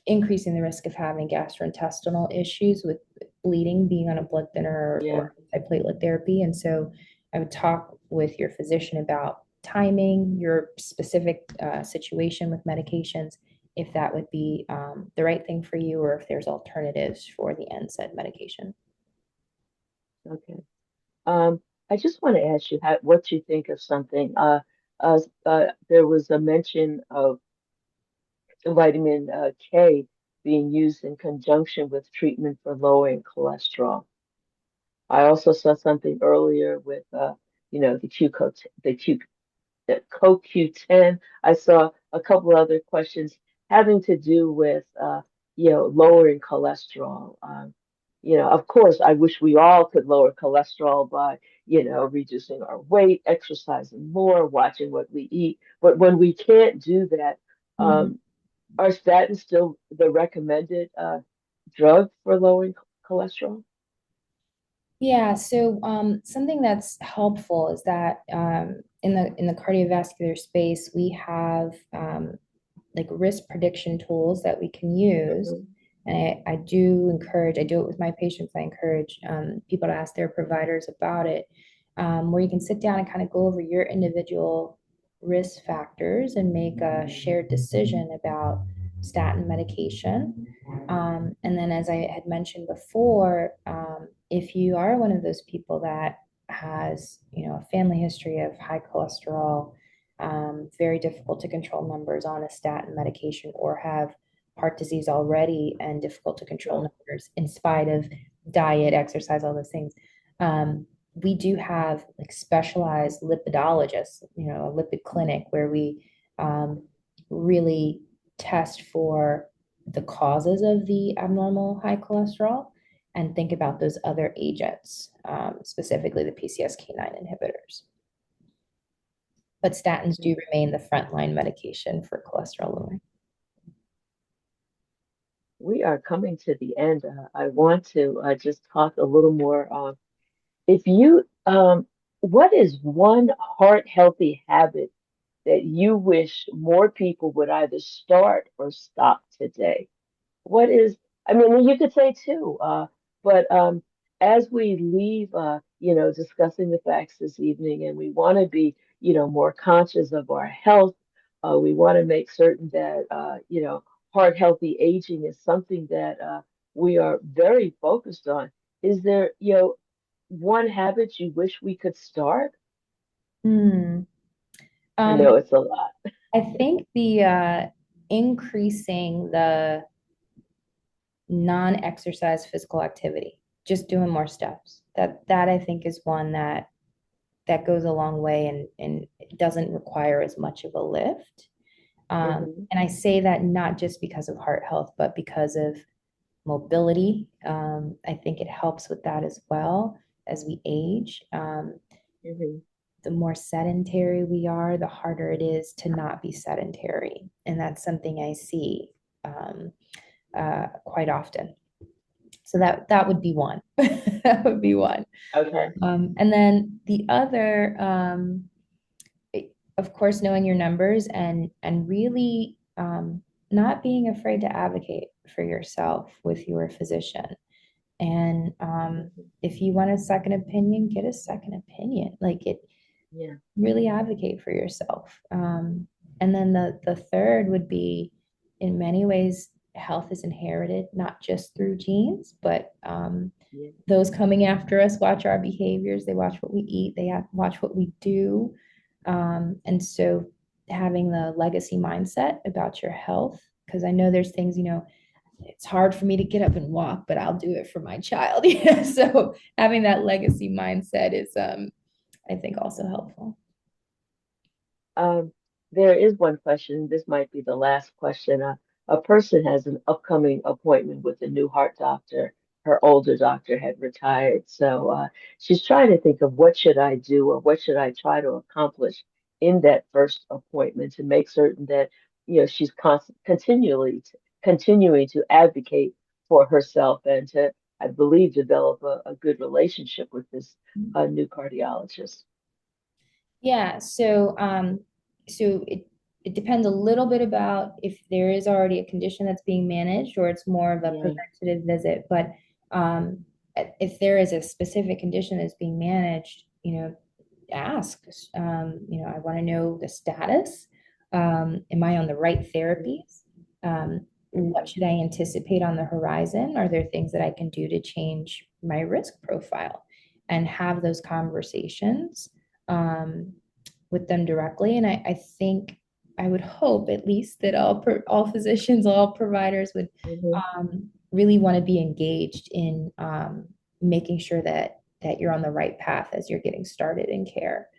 increasing the risk of having gastrointestinal issues with bleeding, being on a blood thinner Yeah. or antiplatelet therapy. And so I would talk with your physician about timing, your specific situation with medications, if that would be the right thing for you, or if there's alternatives for the NSAID medication. Okay. I just want to ask you what you think of something. There was a mention of vitamin K being used in conjunction with treatment for lowering cholesterol. I also saw something earlier with, the the CoQ10. I saw a couple other questions having to do with, lowering cholesterol. Of course, I wish we all could lower cholesterol by, reducing our weight, exercising more, watching what we eat. But when we can't do that, Mhm. um, are statins still the recommended drug for lowering cholesterol? Yeah, so something that's helpful is that in the cardiovascular space, we have like risk prediction tools that we can use. Hmm. And I do encourage, I do it with my patients. I encourage people to ask their providers about it, where you can sit down and kind of go over your individual risk factors and make a shared decision about statin medication. And then, as I had mentioned before, if you are one of those people that has, a family history of high cholesterol, very difficult to control numbers on a statin medication, or have heart disease already and difficult to control Yeah. numbers in spite of diet, exercise, all those things. We do have like specialized lipidologists, a lipid clinic where we really test for the causes of the abnormal high cholesterol and think about those other agents, specifically the PCSK9 inhibitors. But statins do remain the frontline medication for cholesterol lowering. We are coming to the end. I want to just talk a little more. If you, what is one heart healthy habit that you wish more people would either start or stop today? What is, I mean, you could say two, but as we leave, discussing the facts this evening, and we want to be, more conscious of our health, we want to make certain that, heart healthy aging is something that we are very focused on. Is there, one habit you wish we could start? Hmm. I Um, know it's a lot. I think the increasing the non-exercise physical activity, just doing more steps. That I think is one that goes a long way and it doesn't require as much of a lift. Hmm. And I say that not just because of heart health, but because of mobility. I think it helps with that as well as we age. Hmm. The more sedentary we are, the harder it is to not be sedentary. And that's something I see um, quite often. So that would be one. That would be one. Okay. And then the other, of course, knowing your numbers and really not being afraid to advocate for yourself with your physician. And Hmm. if you want a second opinion, get a second opinion. Like it, Yeah. really advocate for yourself. And then the third would be, in many ways, health is inherited not just through genes, but Yeah. those coming after us watch our behaviors. They watch what we eat. They watch what we do. And so having the legacy mindset about your health, because I know there's things, it's hard for me to get up and walk, but I'll do it for my child. So having that legacy mindset is, I think, also helpful. Um, there is one question. This might be the last question. A person has an upcoming appointment with a new heart doctor. Her older doctor had retired, so she's trying to think of what should I do or what should I try to accomplish in that first appointment to make certain that she's continuing to advocate for herself and to, I believe, develop a good relationship with this new cardiologist. Yeah, so it depends a little bit about if there is already a condition that's being managed or it's more of a Yeah. preventative visit. But um, if there is a specific condition that's being managed, ask. I want to know the status. Am I on the right therapies? What Mhm. should I anticipate on the horizon? Are there things that I can do to change my risk profile and have those conversations um, with them directly? And I think I would hope at least that all physicians, all providers would Mhm. really want to be engaged in making sure that you're on the right path as you're getting started in care.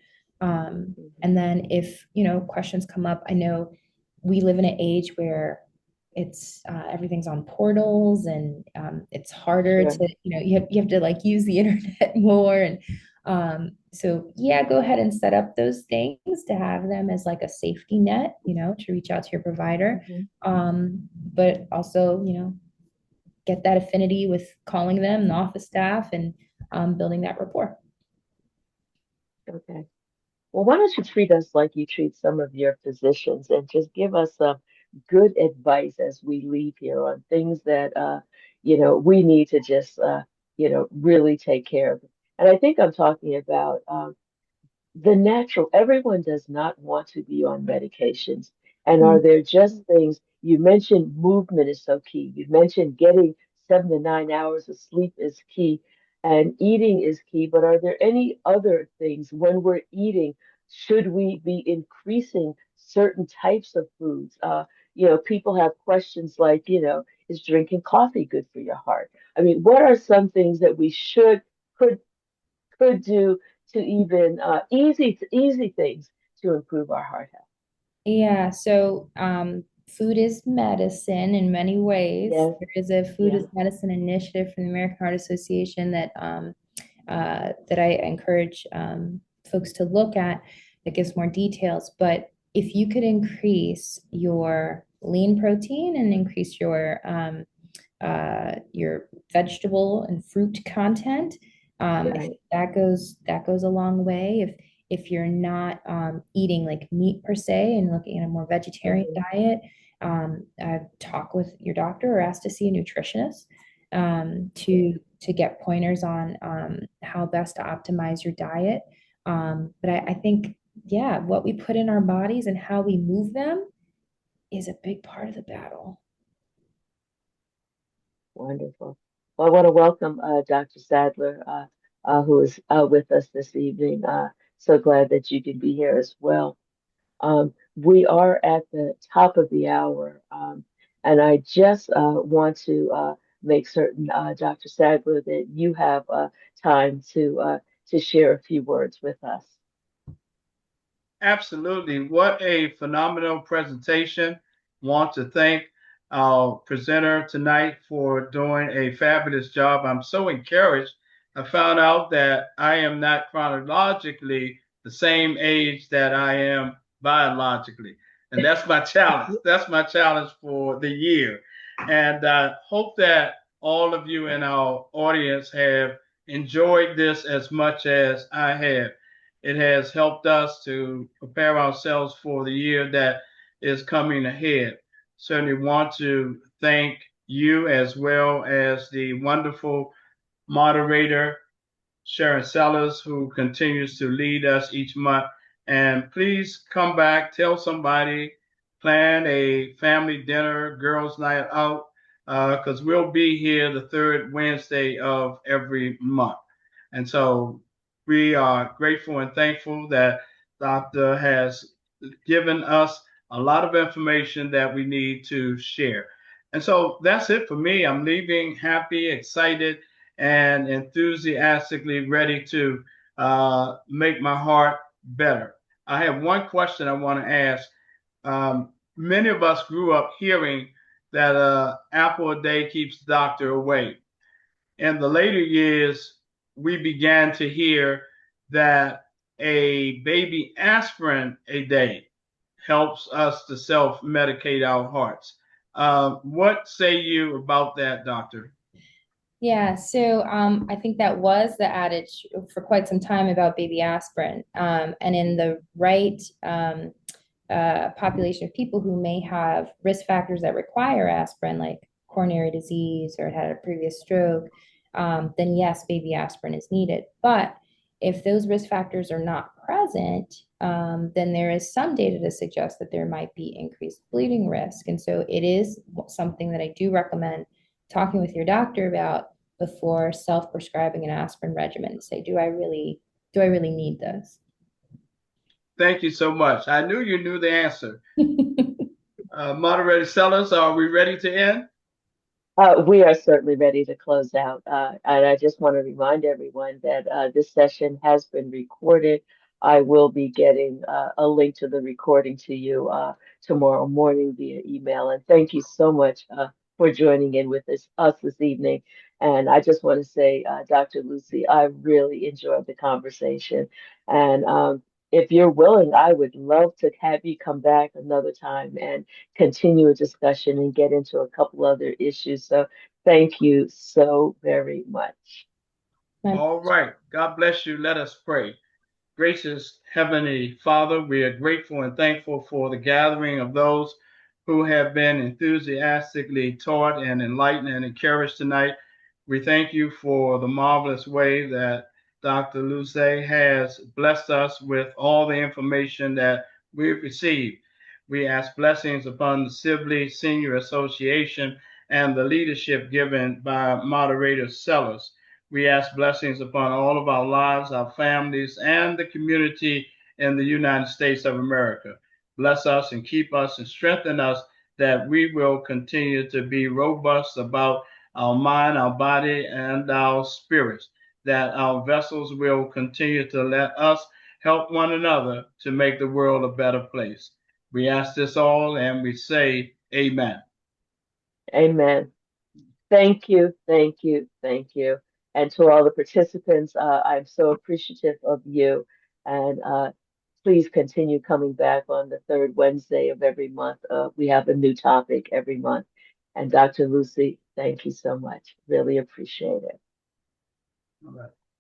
Mhm. And then if questions come up, I know we live in an age where it's everything's on portals, and it's harder Sure. to, you have to like use the internet more. And so yeah, go ahead and set up those things to have them as like a safety net, to reach out to your provider. Mhm. But also, get that affinity with calling them, the office staff, and building that rapport. Okay. Well, why don't you treat us like you treat some of your physicians and just give us some good advice as we leave here on things that we need to just really take care of. And I think I'm talking about the natural, everyone does not want to be on medications. And are there just things, you mentioned movement is so key. You mentioned getting 7 to 9 hours of sleep is key and eating is key. But are there any other things when we're eating? Should we be increasing certain types of foods? People have questions like, is drinking coffee good for your heart? I mean, what are some things that we could could do to even easy things to improve our heart health. Yeah, so food is medicine in many ways. Yes, There is a food yeah. is medicine initiative from the American Heart Association that I encourage folks to look at, that gives more details. But if you could increase your lean protein and increase your vegetable and fruit content, I Right. think that goes a long way. If you're not eating like meat per se and looking at a more vegetarian Hmm. diet, talk with your doctor or ask to see a nutritionist to get pointers on how best to optimize your diet. But I think, yeah, what we put in our bodies and how we move them is a big part of the battle. Wonderful. Well, I want to welcome Dr. Sadler, who is with us this evening. So glad that you can be here as well. We are at the top of the hour, and I just want to make certain, Dr. Sadler, that you have time to share a few words with us. Absolutely. What a phenomenal presentation. Want to thank our presenter tonight for doing a fabulous job. I'm so encouraged. I found out that I am not chronologically the same age that I am biologically. And that's my challenge. That's my challenge for the year. And I hope that all of you in our audience have enjoyed this as much as I have. It has helped us to prepare ourselves for the year that is coming ahead. Certainly want to thank you as well as the wonderful moderator, Sharon Sellers, who continues to lead us each month. And please come back, tell somebody, plan a family dinner, girls' night out, because we'll be here the third Wednesday of every month. And so we are grateful and thankful that Dr. has given us a lot of information that we need to share. And so that's it for me. I'm leaving happy, excited, and enthusiastically ready to make my heart better. I have one question I want to ask. Many of us grew up hearing that apple a day keeps the doctor away. In the later years, we began to hear that a baby aspirin a day helps us to self medicate our hearts. What say you about that, doctor? Yeah, so I think that was the adage for quite some time about baby aspirin. And in the right population of people who may have risk factors that require aspirin, like coronary disease or had a previous stroke, then yes, baby aspirin is needed. But if those risk factors are not present, then there is some data to suggest that there might be increased bleeding risk. And so it is something that I do recommend talking with your doctor about before self-prescribing an aspirin regimen to say, do I really need this? Thank you so much. I knew you knew the answer. Moderator Sellers, are we ready to end? We are certainly ready to close out. And I just want to remind everyone that this session has been recorded. I will be getting a link to the recording to you tomorrow morning via email. And thank you so much for joining in with us this evening. And I just want to say, Dr. Lucy, I really enjoyed the conversation. And if you're willing, I would love to have you come back another time and continue a discussion and get into a couple other issues. So thank you so very much. All right. God bless you. Let us pray. Gracious Heavenly Father, we are grateful and thankful for the gathering of those who have been enthusiastically taught and enlightened and encouraged tonight. We thank you for the marvelous way that Dr. Luce has blessed us with all the information that we've received. We ask blessings upon the Sibley Senior Association and the leadership given by moderator Sellers. We ask blessings upon all of our lives, our families, and the community in the United States of America. Bless us and keep us and strengthen us that we will continue to be robust about our mind, our body, and our spirits, that our vessels will continue to let us help one another to make the world a better place. We ask this all and we say, Amen. Amen. Thank you, thank you, thank you. And to all the participants, I'm so appreciative of you. And please continue coming back on the third Wednesday of every month. We have a new topic every month. And Dr. Lucy, thank you so much. Really appreciate it. All right.